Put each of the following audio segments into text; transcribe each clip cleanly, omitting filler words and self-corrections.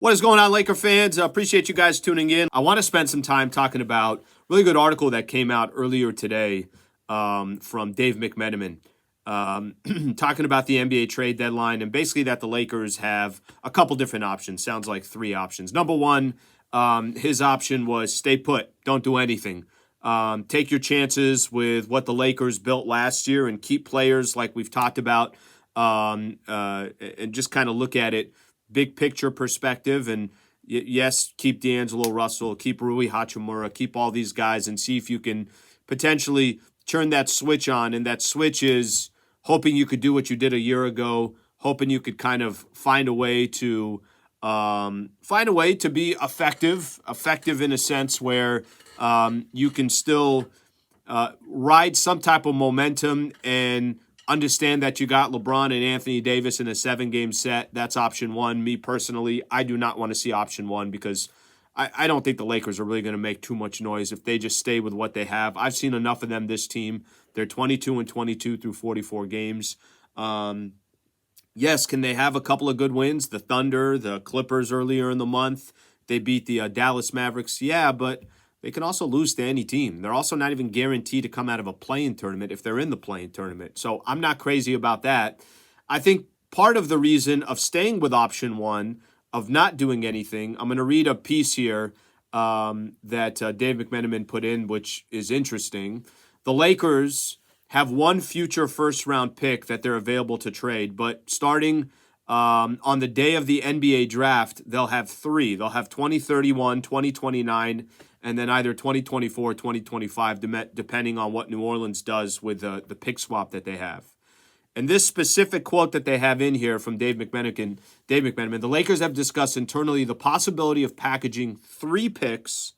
What is going on, Laker fans? Appreciate you guys tuning in. I want to spend some time talking about a really good article that came out earlier today from Dave McMenamin, talking about the NBA trade deadline and basically that the Lakers have a couple different options. Sounds like three options. Number one, his option was stay put, don't do anything. Take your chances with what the Lakers built last year and keep players like we've talked about, and just kind of look at it big picture perspective. And yes, keep D'Angelo Russell, keep Rui Hachimura, keep all these guys, and see if you can potentially turn that switch on. And that switch is hoping you could do what you did a year ago, hoping you could kind of find a way to be effective in a sense where you can still ride some type of momentum and understand that you got LeBron and Anthony Davis in a 7-game set. That's option one. Me personally, I do not want to see option one because I don't think the Lakers are really going to make too much noise if they just stay with what they have. I've seen enough of them, this team. They're 22-22 through 44 games. Yes, can they have a couple of good wins? The Thunder, the Clippers earlier in the month. They beat the Dallas Mavericks. Yeah, but they can also lose to any team. They're also not even guaranteed to come out of a play-in tournament if they're in the play-in tournament. So I'm not crazy about that. I think part of the reason of staying with option one, of not doing anything, I'm going to read a piece here that Dave McMenamin put in, which is interesting. The Lakers have one future first-round pick that they're available to trade, but starting on the day of the NBA draft, they'll have three. They'll have 2031, 2029, and then either 2024 or 2025, depending on what New Orleans does with the pick swap that they have. And this specific quote that they have in here from Dave McMenamin, the Lakers have discussed internally the possibility of packaging 3 picks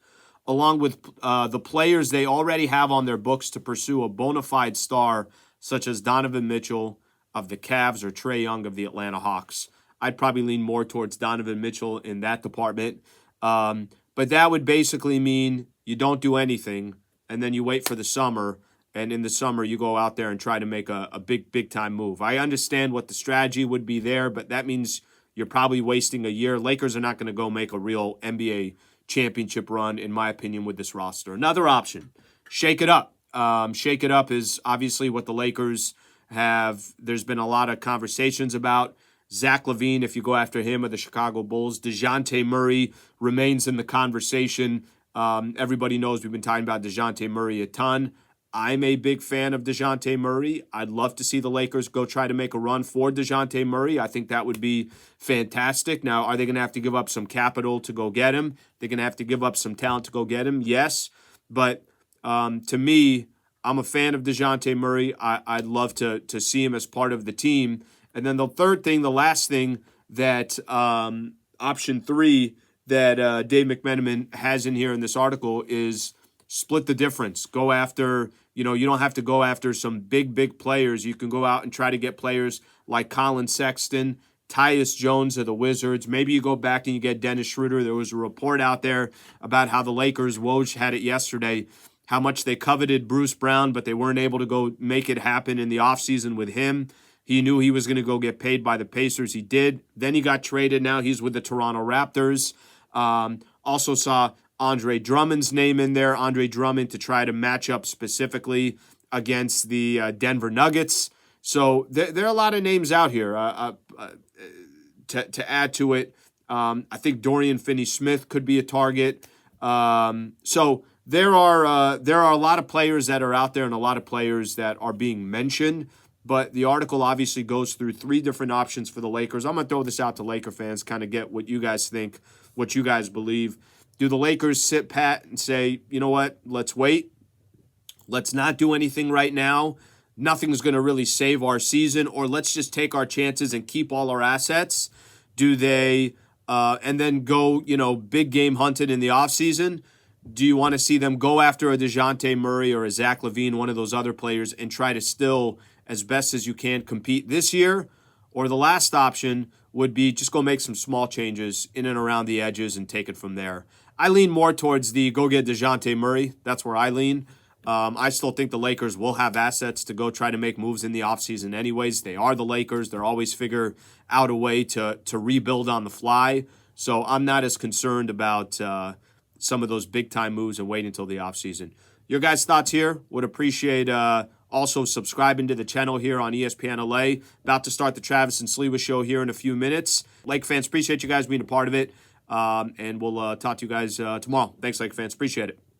along with the players they already have on their books to pursue a bona fide star such as Donovan Mitchell of the Cavs or Trae Young of the Atlanta Hawks. I'd probably lean more towards Donovan Mitchell in that department. But that would basically mean you don't do anything, and then you wait for the summer, and in the summer you go out there and try to make a big-time move. I understand what the strategy would be there, but that means you're probably wasting a year. Lakers are not going to go make a real NBA championship run, in my opinion, with this roster. Another option, shake it up. Shake it up is obviously what the Lakers have. There's been a lot of conversations about. Zach LaVine, if you go after him, of the Chicago Bulls. DeJounte Murray remains in the conversation. Everybody knows we've been talking about DeJounte Murray a ton. I'm a big fan of DeJounte Murray. I'd love to see the Lakers go try to make a run for DeJounte Murray. I think that would be fantastic. Now, are they going to have to give up some capital to go get him? They're going to have to give up some talent to go get him? Yes. But to me, I'm a fan of DeJounte Murray. I'd love to see him as part of the team. And then the third thing, the last thing that option 3 that Dave McMenamin has in here in this article is split the difference. Go after, you don't have to go after some big players. You can go out and try to get players like Colin Sexton, Tyus Jones of the Wizards. Maybe you go back and you get Dennis Schroeder. There was a report out there about how the Lakers, Woj had it yesterday, how much they coveted Bruce Brown, but they weren't able to go make it happen in the offseason with him. He knew he was going to go get paid by the Pacers. He did. Then he got traded. Now he's with the Toronto Raptors. Also saw Andre Drummond's name in there. Andre Drummond to try to match up specifically against the Denver Nuggets. So there are a lot of names out here to add to it. I think Dorian Finney-Smith could be a target. So there are a lot of players that are out there and a lot of players that are being mentioned. But the article obviously goes through 3 different options for the Lakers. I'm going to throw this out to Laker fans, kind of get what you guys think, what you guys believe. Do the Lakers sit pat and say, you know what, let's wait. Let's not do anything right now. Nothing's going to really save our season. Or let's just take our chances and keep all our assets. Do they, and then go, big game hunting in the offseason? Do you want to see them go after a DeJounte Murray or a Zach LaVine, one of those other players, and try to still, as best as you can, compete this year? Or the last option would be just go make some small changes in and around the edges and take it from there. I lean more towards the go get DeJounte Murray. That's where I lean. I still think the Lakers will have assets to go try to make moves in the offseason anyways. They are the Lakers. They're always figure out a way to rebuild on the fly. So I'm not as concerned about some of those big-time moves and waiting until the offseason. Your guys' thoughts here? Would appreciate also subscribing to the channel here on ESPN LA. About to start the Travis and Sliwa show here in a few minutes. Lake fans, appreciate you guys being a part of it. And we'll talk to you guys tomorrow. Thanks, Lake fans. Appreciate it.